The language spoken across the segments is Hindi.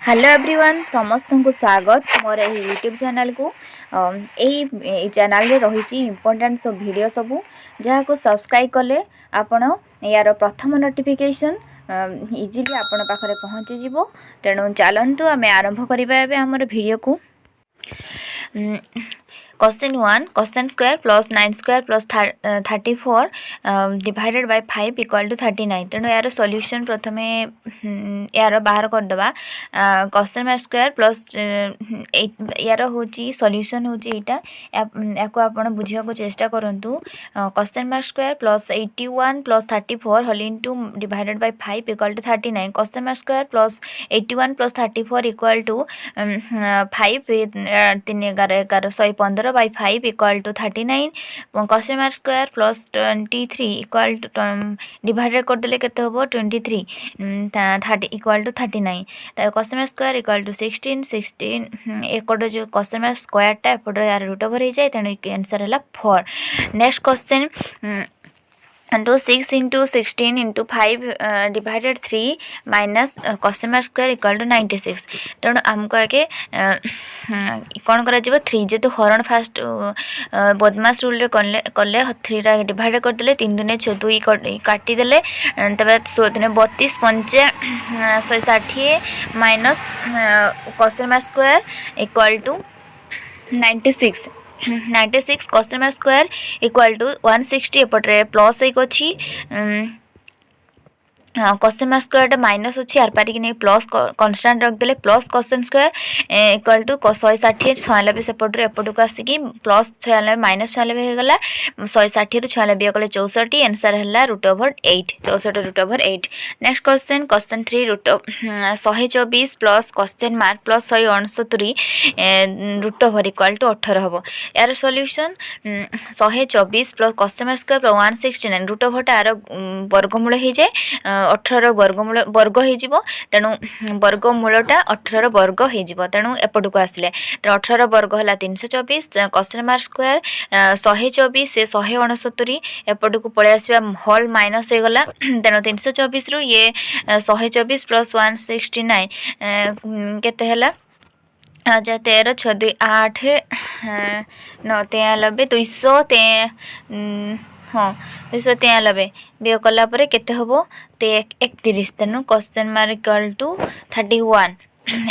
हेलो एवरीवन समस्त को स्वागत मोर यूट्यूब चैनल को यही चैनल रे रही इम्पोर्टेंट सब वीडियो सबू जहाँ को सब्सक्राइब कले आपण यार प्रथम नोटिफिकेशन इजिली आपण पाखरे पहुँची जीवो। तेणु चलतु आम आरंभ करवा आमर वीडियो को। Question 1 question square plus 9 square plus 34 divided by 5 equal to 39। तेणु यार सॉल्यूशन प्रथम यार बाहर करदे क्वेश्चन मार्क स्क्वायर प्लस यार हूँ सॉल्यूशन हूँ या आप बुझा चेष्टा करूँ। Question mark square plus 81 plus 34 whole into divided by 5 equal to 39। Question mark square plus 81 plus 34 equal to 5 3 11 11 115 by 5 equal to 39। Question mark square plus 23 equal to divided करदे केते होबो 23 30 equal to 39। Question mark square equal to 16 16 एकोड जो क्वेश्चन मार्क स्क्वायर टा एपट यार रूट ओवर हो जाए। तेणु आंसर है 4। Next question 6 into 16 into 5 divided 3 minus question mark square equal to 96। तेणु आमको आगे कौन कर 3 जेतु हरण फास्ट बदमाश रूल रे कले 3 डिवाइड करदे 3 दुने 6 2 काटिदेले तबे 32 5 160 minus question mark square equal to 96 96 question mark square equal to 160 एपटे प्लस एक अच्छी क्वेश्चन मार्क स्क्वायर माइनस अच्छी आर पारिक नहीं प्लस कन्स्टांट रखदे plus question square equal to 160 96 सेपटू एपट को आसिक प्लस 96 माइनस 96 होगला 160 रू 96 कले 64 आंसर है root over 8 64 root over 8। Next question question 3 root 124 plus question mark plus 169 root over equal to 18 हम। यार solution 124 plus question mark square plus 169 root over टार वर्गमूल हो जाए 18 वर्गमूल वर्ग हो। तेणु वर्गमूलटा 18 वर्ग हो। तेणु एपट को आसिले 18 वर्ग है 324 क्वेश्चन मार्क स्क्वायर 124 से 169 एपट को पलि आसवा हल माइनस हो गला। तेणु 324 रु ये 124 प्लस 169 केते है 13 6 2 8 9 93 200 हाँ 293 बियो कलापर केते हबो 31। तेणु question mark equal to 31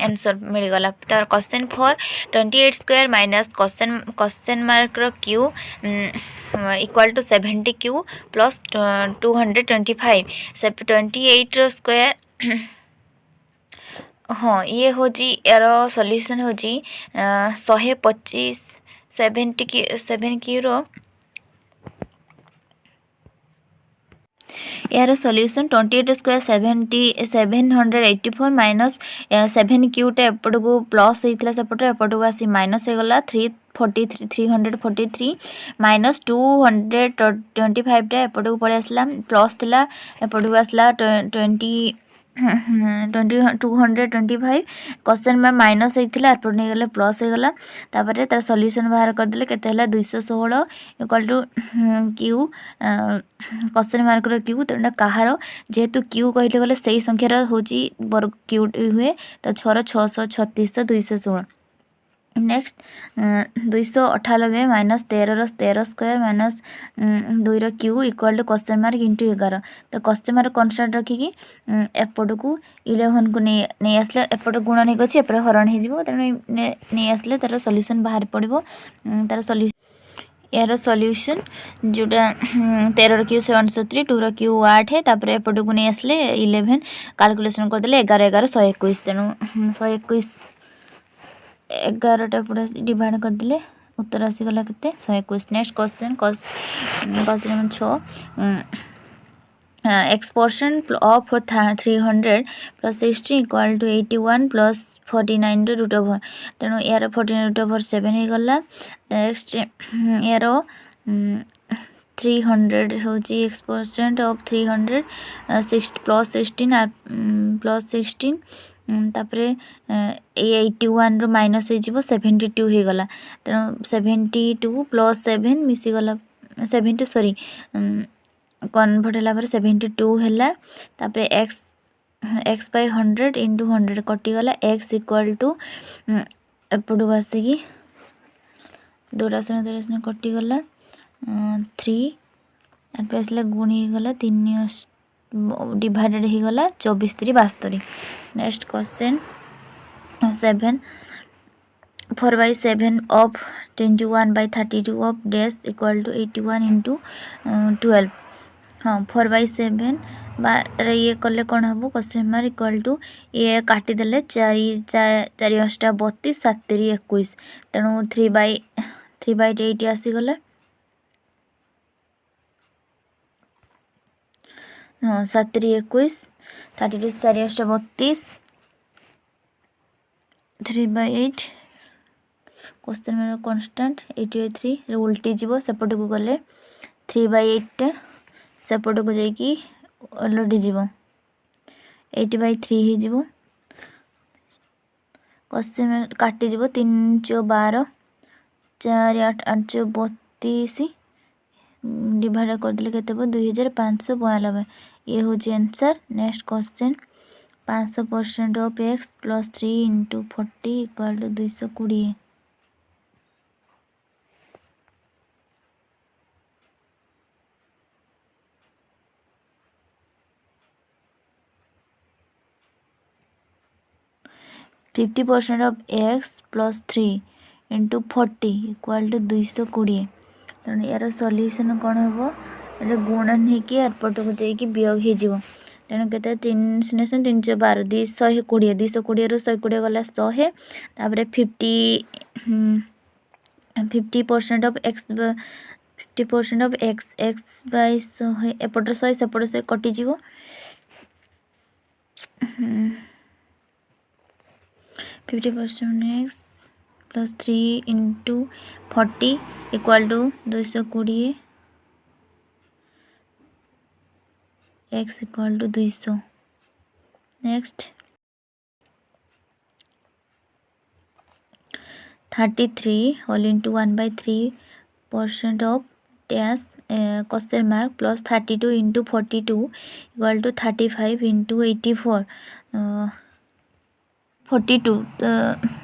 answer मिलगला। तो question 4 28 square minus question mark रो q equal to 70 q plus 225 28 रो स्क्वायर हाँ ये हूँ यार सॉल्यूशन हूँ 125 7 क्यू यार सॉल्यूशन 28 स्क्वायर 784 माइनस 7 क्यूटा एपट को प्लस होता सेपटे एपट को आसी माइनस हो गला 343 माइनस 225 टा एपट को पलि आसला प्लस थिला एपट को आसला 225 क्वेश्चन में माइनस होता एपट नहीं गले प्लस हो गला। तापर तार सॉल्यूशन बाहर करदे केते 216 equal to Q question mark रो क्यू। तेना कहार जेहेतु क्यू कहले गले सही संख्यार हूँ वर्ग क्यू हुए तो 636 216। Next 298 minus 13 square minus 2 Q equal to question mark into 11। तो क्वेश्चन मार्क कन्स्टांट रखिकी एपट को 11 को नहीं आसले एपट गुण नहीं अच्छे एपट हरण हो तेणु नहीं आसले तार सॉल्यूशन बाहर पड़ो। तार सॉल्यूशन यार सॉल्यूशन जोटा 13 क्यू 169 2 क्यू 8 तापर एपट को नहीं आसले 11 कैलकुलेशन करदे 11 11 121। तेणु 121 11टा पूरा डिवाइड करदे उत्तर आसीगला केते 121। Next question question number 6 expression of 300 plus 60 equal to 81 plus 49 root over. तेणु यार 49 रूट ओवर 7 हो गला। नेक्स्ट यार 300 हूँ एक्सपोर्शन ऑफ 300 प्लस 16 प्लस 16 तापरे 81 रो माइनस हो 72 हो गला। तेणु 72 प्लस 7 मिसीगला 70 सॉरी कन्वर्ट है 72 है। तापरे एक्स एक्स बाय 100 इंटू 100 कटिगला एक्स इक्वाल टू एपटू आसिकी दूरासन दूरासन कटिगला 3 एपटे आसला गुणी गला 3 डिवाइडेड हो गला 24 3 72। Next question 7 4 by 7 of 21 by 32 of dash equal to 81 into 12। हाँ 4 by 7 ये कले कौन हम क्वेश्चन मार्क इक्वल टू ये काटिदेले 4 4 8 32 7 3 21 तेणु 3 by 8 आसीगला। हाँ 7 3 21 32 4 8 32 3 by 8 क्वेश्चन में कांस्टेंट 83 उल्टी जीव सेपट को गले 3 by 8 सेपट को जाकि उलटी जीव 8 by 3 हो जीव। क्वेश्चन में काटी जीव 3 4 12 4 8 8 32 डिवाइड करदे केते 2592 ये हूँ answer. Next question 500% of x plus 3 into 40 equal to 220। Fifty % of x plus 3 into 40 equal to 220 तेणु यार सॉल्यूशन कौन हम ये गुणन होगी एरपट को जाकि वियोग हो तेणु के 3 0 3 12 220 220 रु 120 गला 100 तापर 50% of x 50% of x by 100 एपटर 100 सेपट 100 कटिज 50% x plus 3 into 40 equal to 220 x equal to 200। Next 33 whole into 1/3% of dash question mark plus 32 into 42 equal to 35 into 84 42 तो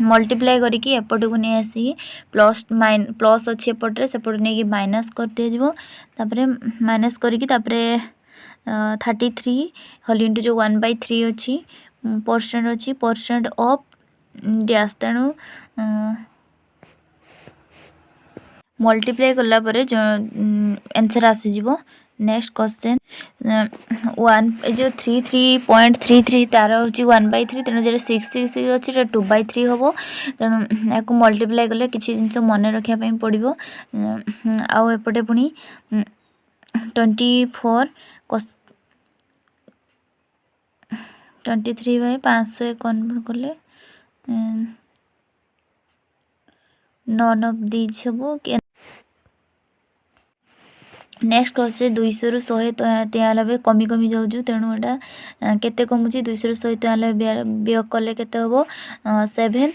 मल्टीप्लाई करके एपट को नहीं आसी प्लस अच्छी एपटे सेपट नहीं माइनस कर दिया तापरे माइनस करके तापरे 33 होल इंटू जो 1/3 अच्छी परसेंट अच्छी परसेंट ऑफ डैश तेणु मल्टीप्लाई कला परे जो आंसर आसीज। नेक्स्ट क्वेश्चन 1 जो 33.33 तार हूँ 1/3 तेणु जो 6 अच्छी 2/3 हम तेणु या मल्टीप्लाई कले किसी जिनस मन रखापी पड़ो आउ एपटे पुणी 24 23 बाय 500 कन्वर्ट कले नन ऑफ दीज हम। नेक्स्ट क्वेश्चन 200 रु 193 कमी कमी जाऊँ तेणु यहाँ केते कमुची 200 रु 193 वियोग कले केते हम 7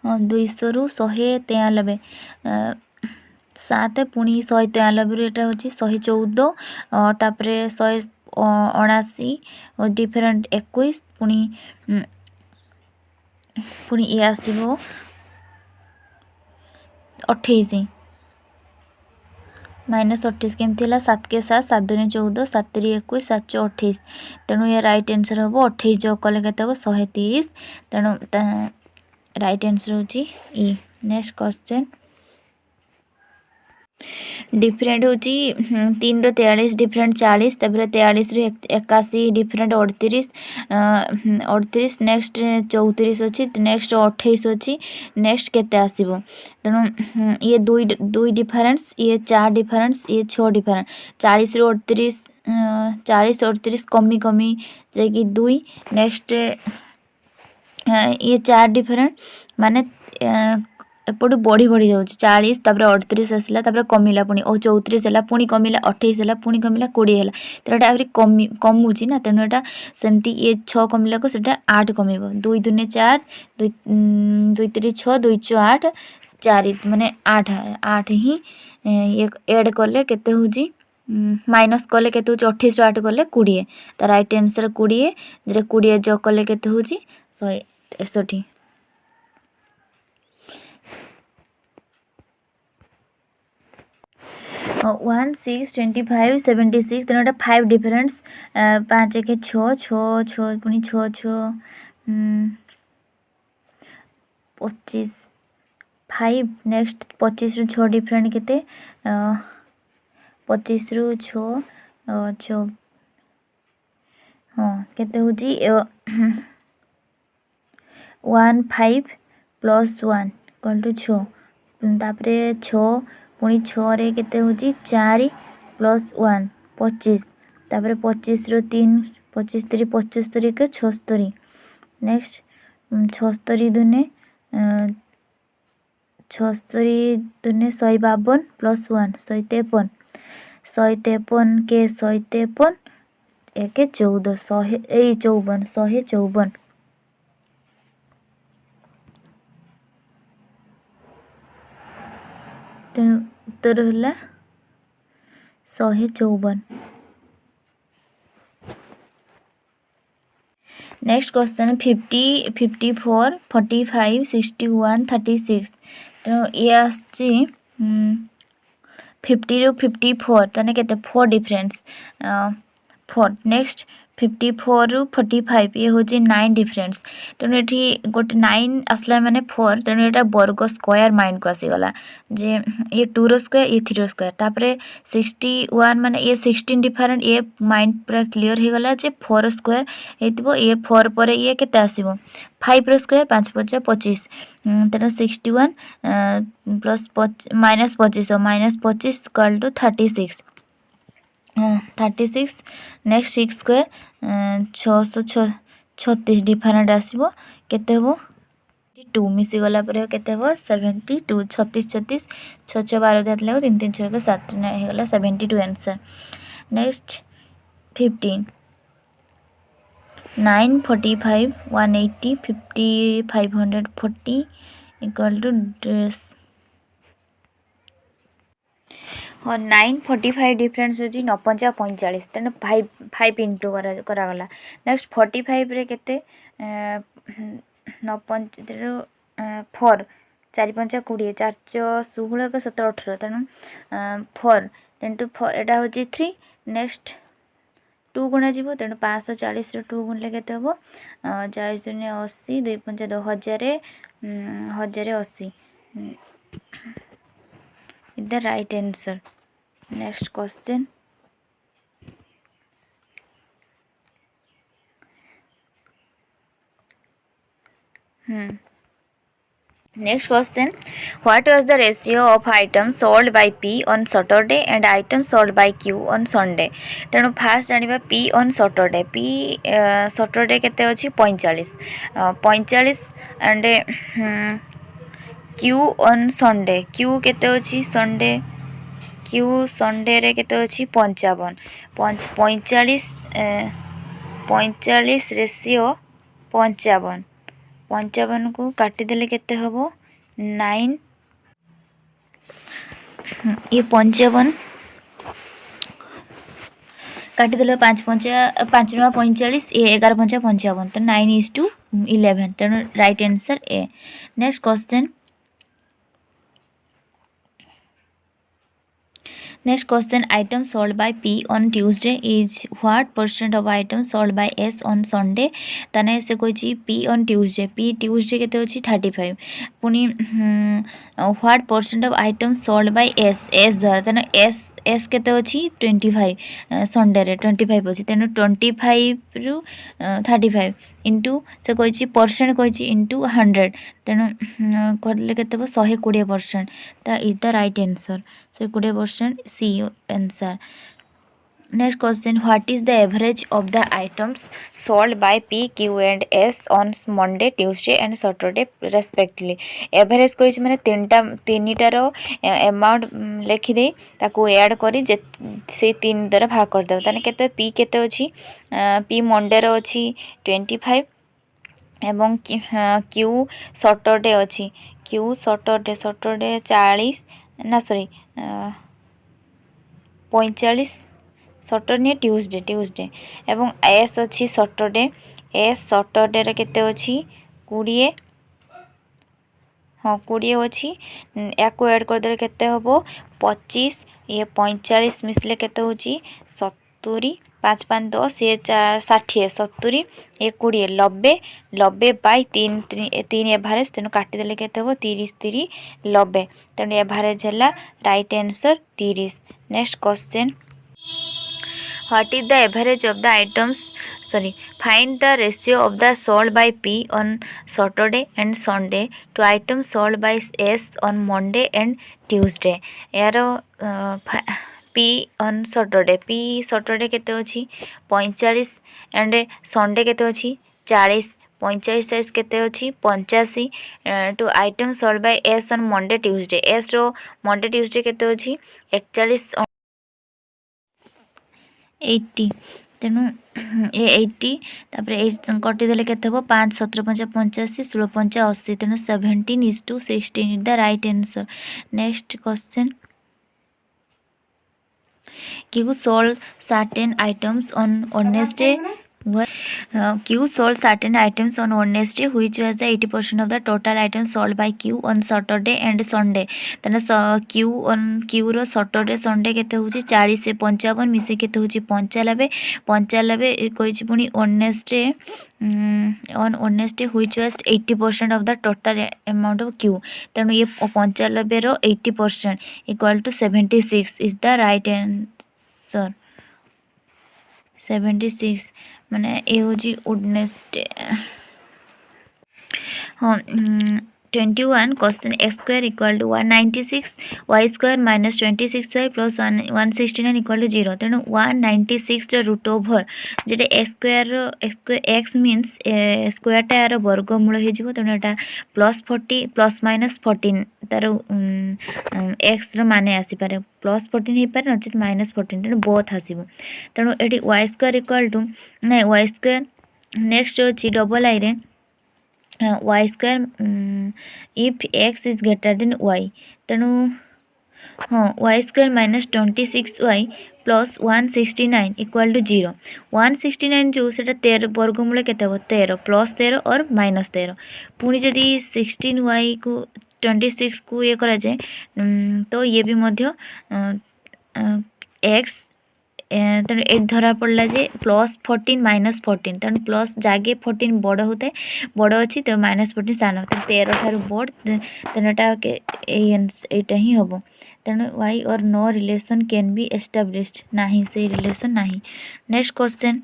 200 रु 193 7 पुणी 193 रु यहाँ हूँ 114 तापर 179 डिफरेंट 21 पुणी पुणी ये आसो 28 -28 केमती 7 के 7 7 दूनी 14 7 3 21 7 4 28 तेणु ये राइट आंसर हम 28 जो कले के 130 तेणु राइट आंसर होची ई। नेक्स्ट क्वेश्चन डिफरेंट होची 3 रो 43 डिफरेंट 40 तापर 43 रो 81 डिफरेंट 38 38 नेक्स्ट 34 अच्छी नेक्स्ट 28 अच्छी नेक्स्ट केते आसीबो तेणु ये दुई डिफरेंस ये 4 डिफरेंस ये 6 डिफरेंस 40 रो 38 40 38 कमी कमी जाकि 2 नेक्स्ट ये 4 डिफरेंट माने एपटू बढ़ी बढ़ी जाऊँ 40 तापर 38 आसला तापर कमिला पुणी 34 है पुणी कमिला 28 है पुणी कमिला 20 है तेणु यहाँ कमी कमुची ना तेणु यहाँ सेमती ये 6 कमिला को सीटा 8 कम 2 दूने 4 2 3 6 2 4 8 4 माने 8 8 ही ये एड कले केते होची माइनस कले केते होची 28 8 कले 20 त राइट आंसर 20 जे 20 जो कले केते होची 163 1 6 25 76 तेना 5 डिफरेंस 5 1 6 6 6 पुनी 6 6 25 5 नेक्स्ट 25 रु 6 डिफरेंट केते 25 रु 6 6 हाँ केते होची 1 5 प्लस 1 इक्वल टू 6 तापरे 6 पुनी 6 रे केते होची 4 प्लस 1 25 तापरे 25 रु 3 25 3 75 के 76 नेक्स्ट 76 दुने 76 दुने 152 प्लस 1 153 153 के 153 एक 14 154 तेणु उत्तर है 154 नेक्स्ट क्वेश्चन 50 54 45 61 36 तेणु ये आसी 50 रु 54 तने केते 4 डिफरेंस 4 नेक्स्ट 54 रु 45 ये होची 9 डिफरेंस तेणु एठी गोटे 9 आसला माने 4 तेणु एटा वर्ग स्क्वायर माइंड को आसी गला जे ये 2 रो स्क्वायर ये 3 रो स्क्वायर तापरे 61 माने ये 16 डिफरेंट ये माइंड पूरा क्लियर हे गला जे 4 रो स्क्वायर हेतिबो ये 4 परे ये केते आसीबो 5 रो स्क्वायर 5 5 25 तेणु 61 plus minus 25 minus 25 equal to 36 36 next 6 square 636 different आसीबो केते हो 2 मिसी गला पर केते हो 72 36 36 6 6 12 देतले 3 3 6 7 हे गला 72 आंसर नेक्स्ट 15 9 45 180 50 540 इक्वल टू हाँ 9 45 डिफरेंस होची 9 5 45 तेणु 5 इंटू करागला नेक्स्ट 45 रे केते 9 5 4 4 5 20 4 16 के 17 18 तेणु 4 इंटू एटा होची 3 नेक्स्ट 2 गुणा जीवो तेणु 540 रे 2 गुणले केते हबो 40 दुने 80 2 5 10 1080 is the right answer. Next question. Next question. What was the ratio of items sold by P on Saturday and items sold by Q on Sunday? तेणु fast जानिबा P on Saturday. P Saturday केते अछि 45 45 and Q on Sunday Q केते अछि Sunday Q Sunday रे केते अछि 55 45 रेशियो 55 55 को काटी देले केते हबो 9 ये 55 काटी देले 5 5 5 9 45 ये 11 5 55 तो 9:11 तेणु right answer A next question Next question, item sold by P on Tuesday is what percent of items sold by S on Sunday? ताने से कोई ची P on Tuesday P Tuesday केते होची 35 पुनी what percent of items sold by S द्वारा ताने S केते होची 25 Sunday रे 25 होची तेनु 25 रु 35 इंटू से कोई ची परसेंट कोई ची इंटू 100 तेनु करले केते हो 120% ता is the right answer 120% C answer. Next question, what is the average of the items sold by P, Q and S on Monday, Tuesday and Saturday respectively? Average कोई माने तीनटा रो अमाउंट लिखि दे ताको ऐड करी जे से तीन द्वारा भाग कर दो ताने केते P केते अछि P मंडे रो अछि 25 एवं Q सैटरडे अछि Q सैटरडे 40 ना सॉरी 45 सटरडे ट्यूसडे ट्यूसडे एवं एस अच्छी सटरडे एस सटरडे केते अच्छी 20 हाँ 20 अच्छी या एड करदे केते हम 25 ये 45 मिसले केते होची 70 5 5 10 ये 60 70 ये 20 90 90 बाय 3 3 एवरेज तेणु काटिदेले केते हम 30 30 90 तेणु एवरेज है right answer 30। Next question What is the average of the items? Find the ratio of the sold by P on Saturday and Sunday to items sold by S on Monday and Tuesday. यार P on Saturday P Saturday केते अछि 45 and Sunday केते अछि 40 45 साइज केते अछि 85 two item sold by S on Monday Tuesday S रो मंडे ट्यूसडे केते अछि 41 80 तेणु ये 80 तापर कटिदेले केते हम 5 17 5 85 16 5 80 तेणु 17:16 is the right answer. Next question Q sold certain items on Wednesday. Q sold certain items on Wednesday which was the 80% of the total items sold by Q on Saturday and Sunday. तेना Q on Q रो Saturday Sunday केते होची 40 से 55 मिसे केते होची 95 95 कोइची पुनी Wednesday on Wednesday which was 80% of the total amount of Q. तेणु ये 95 रो 80% equal to 76 is the right answer। 76 माने ए होची Wednesday हाँ 21 question x square equal to 196 y square minus 26y plus 169 equal to 0 तेणु 196 रो रूट ओवर जेटे x मीन्स स्क्वायर टा यार वर्गमूल हो जिवो तेणु एटा +40 प्लस माइनस 14 तार x रो माने आसी पारे +14 हो पारे नचेत -14 तेणु बोथ आसीबो तेणु eighty y square equal to ना y square नेक्स्ट अछि डबल आई रे y square if x is greater than y तेणु हाँ y square minus 26y plus 169 equal to 0 169 जो सेटा 13 वर्गमूल केते हो 13 प्लस 13 और माइनस 13 पुणी जदि 16y को 26 को ये करा जाए तो ये भी मध्य x तेणु ए धरा पड़ा जे +14 -14 तेणु प्लस जागे 14 बड़ होता है बड़ अच्छी तो -14 सान 13 ठार बड़ तेणु एटा ही हम तेणु वाई और no relation can be established नहीं से रिलेशन नहीं। Next question